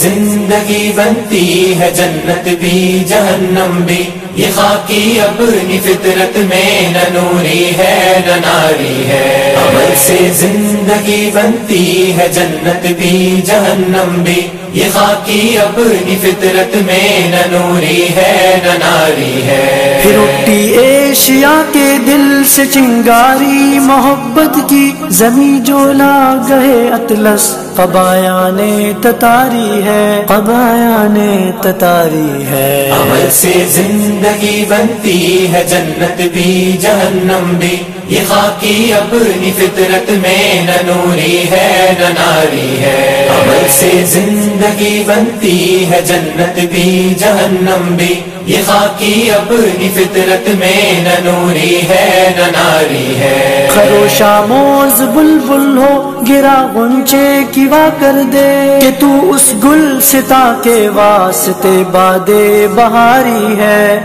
زندگی بنتی ہے جنت بھی جہنم بھی، یہ خاکی اپنی فطرت میں نہ نوری ہے نہ ناری ہے۔ عمل سے زندگی بنتی ہے جنت بھی جہنم بھی، یہ خاکی اپنی فطرت میں نہ نوری ہے نہ ناری ہے۔ پھر اٹھی ایشیا کے دل سے چنگاری محبت کی، زمیں جولا گئے اطلس قبایان تتاری ہے، قبایان تتاری ہے۔ عمل سے زندگی بنتی ہے جنت بھی جہنم بھی، یہ خاکی اپنی فطرت میں نہ نوری ہے نہ ناری ہے۔ عمل سے زندگی بنتی ہے جنت بھی جہنم بھی، یہ خاکی اپنی فطرت میں نہ نوری ہے نہ ناری ہے۔ خروش آموز بلبل ہو گرا غنچے کی وا کر دے، کہ تو اس گل ستا کے واسطے باد بہاری ہے،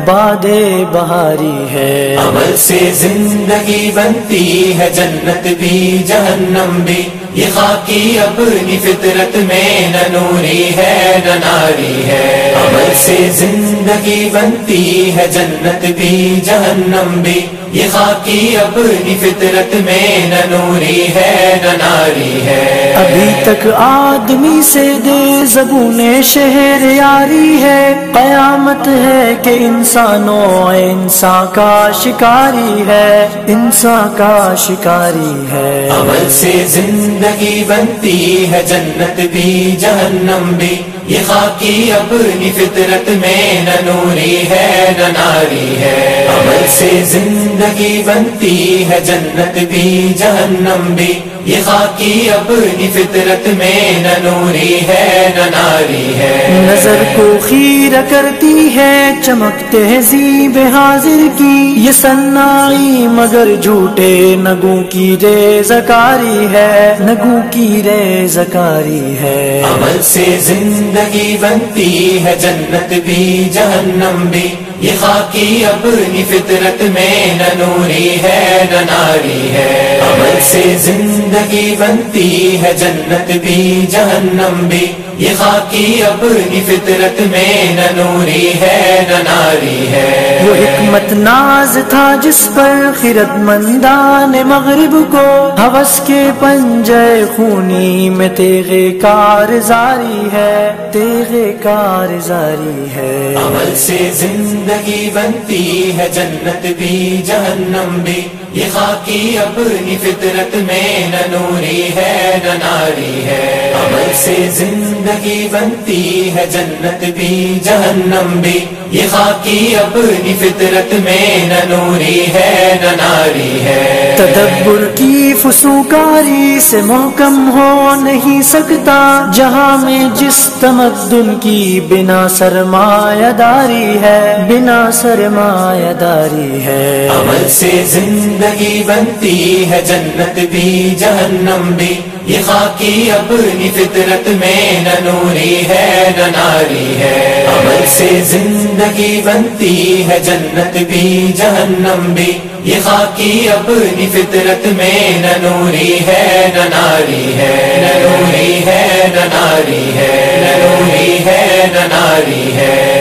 باد بہاری ہے۔ عمل سے زندگی بنتی ہے جنت بھی جہنم بھی، یہ خاکی اپنی فطرت میں نہ نوری ہے نہ ناری ہے۔ عمل سے زندگی بنتی ہے جنت بھی جہنم بھی، یہ خاکی اپنی فطرت میں نہ نوری ہے نہ ناری ہے۔ ابھی تک آدمی سے دے زبون شہر یاری ہے، قیامت ہے کہ انسانوں انسان کا شکاری ہے، انسان کا شکاری ہے۔ عمل سے زندگی بنتی ہے جنت بھی جہنم بھی، یہ خاکی اپنی فطرت میں نہ نوری ہے نہ ناری ہے۔ عمل سے زندگی بنتی ہے جنت بھی جہنم بھی، یہ خاکی اپنی فطرت میں نہ نوری ہے نہ ناری ہے۔ نظر کو خیرہ کرتی ہے چمک تہذیب حاضر کی، یہ سنائی مگر جھوٹے نگوں کی ریزکاری ہے، نگوں کی ریزکاری ہے۔ عمل سے زندگی بنتی ہے جنت بھی جہنم بھی، یہ خاکی اپنی فطرت میں نہ نوری ہے نہ ناری ہے۔ عمل سے زندگی بنتی ہے جنت بھی جہنم بھی، یہ خاکی اپنی فطرت میں نہ نوری ہے نہ ناری ہے۔ وہ حکمت ناز تھا جس پر خرد مندان مغرب کو، ہوس کے پنجے خونی میں تیغ کارزاری ہے، تیغ کارزاری ہے۔ عمل سے زندگی بنتی ہے جنت بھی جہنم بھی، یہ خاکی اپنی فطرت میں نہ نوری ہے نہ ناری ہے۔ عمل سے زندگی بنتی ہے جنت بھی جہنم بھی، یہ خاکی اپنی فطرت میں نہ نوری ہے نہ ناری ہے۔ تدبر کی فسوکاری سے محکم ہو نہیں سکتا جہاں میں جس تمدن کی بنا سرمایہ داری ہے، بنا سرمایہ داری ہے۔ عمل سے زندگی بنتی ہے جنت بھی جہنم بھی، یہ خاکی اپنی فطرت میں نہ نوری ہے نہ ناری ہے۔ عمل سے زندگی بنتی ہے جنت بھی جہنم بھی، یہ خاکی اپنی فطرت میں نہ نوری ہے نہ ناری ہے، نہ نوری ہے نہ ناری ہے، نہ نوری ہے نہ ناری ہے۔